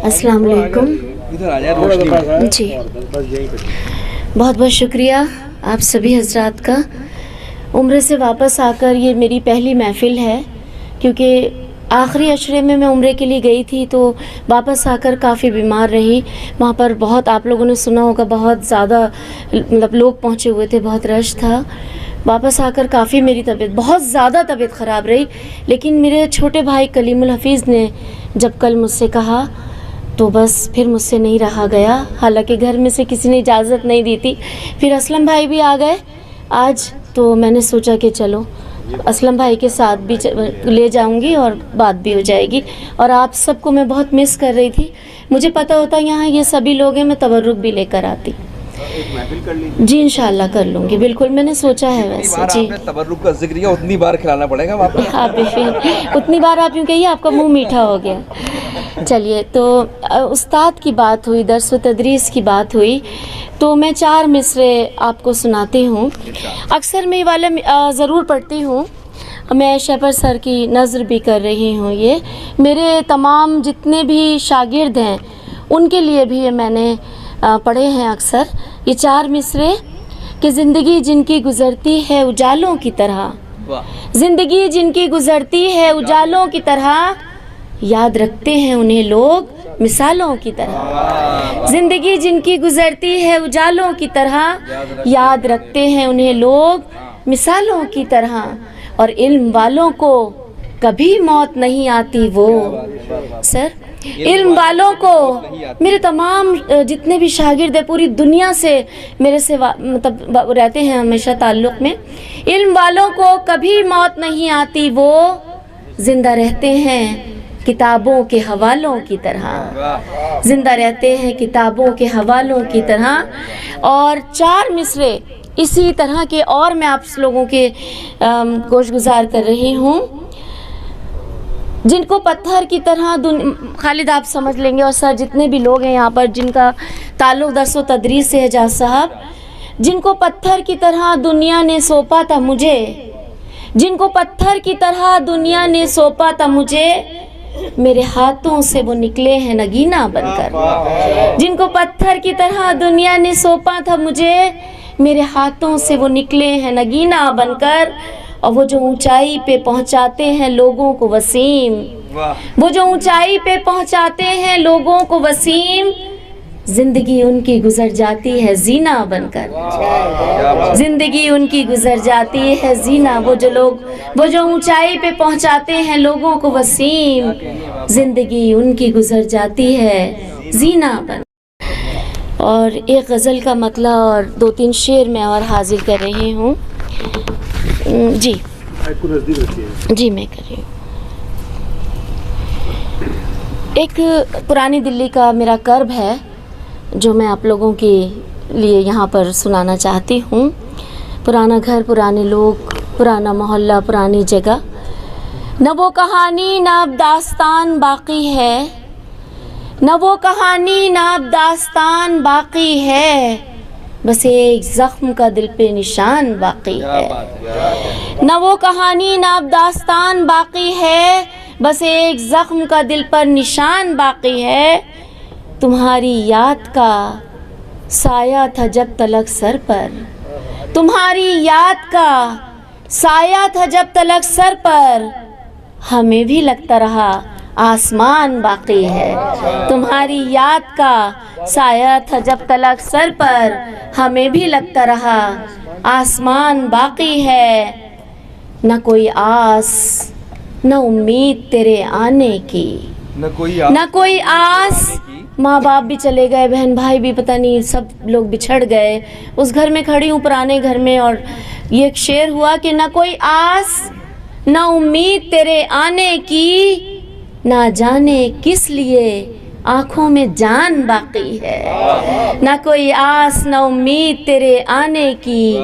अस्सलाम वालेकुम। जी, बहुत बहुत शुक्रिया आप सभी हजरात का। उम्र से वापस आकर ये मेरी पहली महफ़िल है, क्योंकि आखिरी अशरे में मैं उम्रे के लिए गई थी तो वापस आकर काफ़ी बीमार रही। वहाँ पर बहुत, आप लोगों ने सुना होगा, बहुत ज़्यादा मतलब लोग पहुँचे हुए थे, बहुत रश था। वापस आकर काफ़ी मेरी तबीयत, बहुत ज़्यादा तबीयत ख़राब रही। लेकिन मेरे छोटे भाई कलीमुल हफीज़ ने जब कल मुझसे कहा तो बस फिर मुझसे नहीं रहा गया। हालांकि घर में से किसी ने इजाज़त नहीं दी थी। फिर असलम भाई भी आ गए आज, तो मैंने सोचा कि चलो असलम भाई के साथ भी ले जाऊंगी और बात भी हो जाएगी। और आप सबको मैं बहुत मिस कर रही थी। मुझे पता होता यहाँ ये सभी लोग हैं, मैं तबर्रुक भी लेकर आती। एक महफिल कर लीजिए जी इंशाल्लाह कर लूँगी, बिल्कुल मैंने सोचा है वैसे। जी, तबर्रुक का जिक्र किया, उतनी बार खिलाना पड़ेगा वापस। हाँ बिल्कुल, उतनी बार आप यूँ कहिए आपका मुंह मीठा हो गया। चलिए, तो उस्ताद की बात हुई, दर्स व तदरीस की बात हुई, तो मैं 4 मिसरे आपको सुनाती हूँ। अक्सर मैं ये वाला ज़रूर पढ़ती हूँ। मैं शहपर सर की नज़र भी कर रही हूँ। ये मेरे तमाम जितने भी शागिर्द हैं उनके लिए भी ये मैंने पढ़े हैं अक्सर। ये 4 मिसरे कि ज़िंदगी जिनकी गुज़रती है उजालों की तरह, ज़िंदगी जिनकी गुज़रती है उजालों की तरह, याद रखते हैं उन्हें लोग मिसालों की तरह। ज़िंदगी जिनकी गुज़रती है उजालों की तरह, याद रखते हैं उन्हें लोग मिसालों की तरह। और इल्म वालों को कभी मौत नहीं आती वो। सर, इल्म वालों को, मेरे तमाम जितने भी शागिर्द हैं पूरी दुनिया से मेरे से मतलब रहते हैं हमेशा ताल्लुक़ में। इल्म वालों को कभी मौत नहीं आती, वो ज़िंदा रहते हैं किताबों के हवालों की तरह, ज़िंदा रहते हैं किताबों के हवालों की तरह। और 4 मिसरे इसी तरह के और मैं आप लोगों के गोशगुजार कर रही हूँ। जिनको पत्थर की तरह खालिद आप समझ लेंगे, और सर जितने भी लोग हैं यहाँ पर जिनका ताल्लुक़ दर्स व तदरीस से है, जाज साहब, जिनको पत्थर की तरह दुनिया ने सौंपा था मुझे, जिनको पत्थर की तरह दुनिया ने सौंपा था मुझे, मेरे हाथों से वो निकले हैं नगीना बनकर। जिनको पत्थर की तरह दुनिया ने सौंपा था मुझे, मेरे हाथों से वो निकले हैं नगीना बनकर। और वो जो ऊंचाई पे पहुंचाते हैं लोगों को वसीम, वो जो ऊंचाई पे पहुंचाते हैं लोगों को वसीम, जिंदगी उनकी गुजर जाती है जीना बनकर। जिंदगी उनकी गुजर जाती है जीना, वो जो लोग, वो जो ऊंचाई पे पहुंचाते हैं लोगों को वसीम, जिंदगी उनकी गुजर जाती है जीना बन। और एक गज़ल का मतला और 2-3 शेर मैं और हाजिर कर रही हूँ। जी जी मैं कर रही हूँ। एक पुरानी दिल्ली का मेरा कर्ब है जो मैं आप लोगों के लिए यहाँ पर सुनाना चाहती हूँ। पुराना घर, पुराने लोग, पुराना मोहल्ला, पुरानी जगह, न वो कहानी न अब दास्तान बाकी है, न वो कहानी न अब दास्तान बाकी है, बस एक ज़ख्म का दिल पे निशान बाकी है। न वो कहानी न अब दास्तान बाकी है, बस एक ज़ख्म का दिल पर निशान बाकी है। तुम्हारी याद का साया था जब तलक सर पर, तुम्हारी याद का साया था जब तलक सर पर, हमें भी लगता रहा आसमान बाकी है। तुम्हारी याद का साया था जब तलक सर पर, हमें भी लगता रहा आसमान बाकी है। न कोई आस न उम्मीद तेरे आने की, न कोई आस। माँ बाप भी चले गए, बहन भाई भी पता नहीं सब लोग बिछड़ गए। उस घर में खड़ी हूँ, पुराने घर में, और ये एक शेर हुआ कि न कोई आस न उम्मीद तेरे आने की, ना जाने किस लिए आँखों में जान बाकी है। ना कोई आस न उम्मीद तेरे आने की,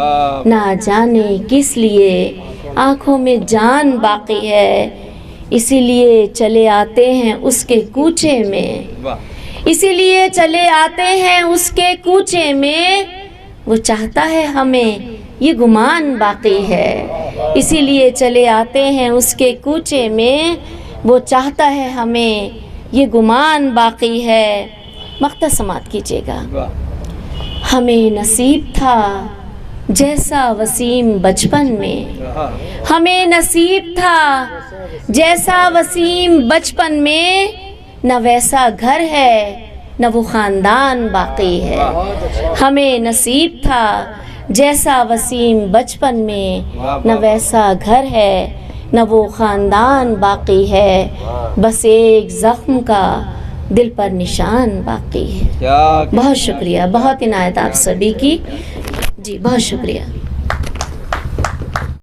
ना जाने किस लिए आँखों में जान बाकी है। इसीलिए चले आते हैं उसके कूचे में, इसीलिए चले आते हैं उसके कूचे में, वो चाहता है हमें ये गुमान बाकी है। इसीलिए चले आते हैं उसके कूचे में, वो चाहता है हमें یہ گمان باقی ہے. مقطع سماعت کیجیے گا. ہمیں نصیب تھا جیسا وسیم بچپن میں، ہمیں نصیب تھا جیسا وسیم بچپن میں، نہ ویسا گھر ہے نہ وہ خاندان باقی ہے. ہمیں نصیب تھا جیسا وسیم بچپن میں، نہ ویسا گھر ہے نہ وہ خاندان باقی ہے. بس ایک زخم کا دل پر نشان باقی ہے. بہت شکریہ، بہت عنایت آپ سبھی کی. جی بہت شکریہ.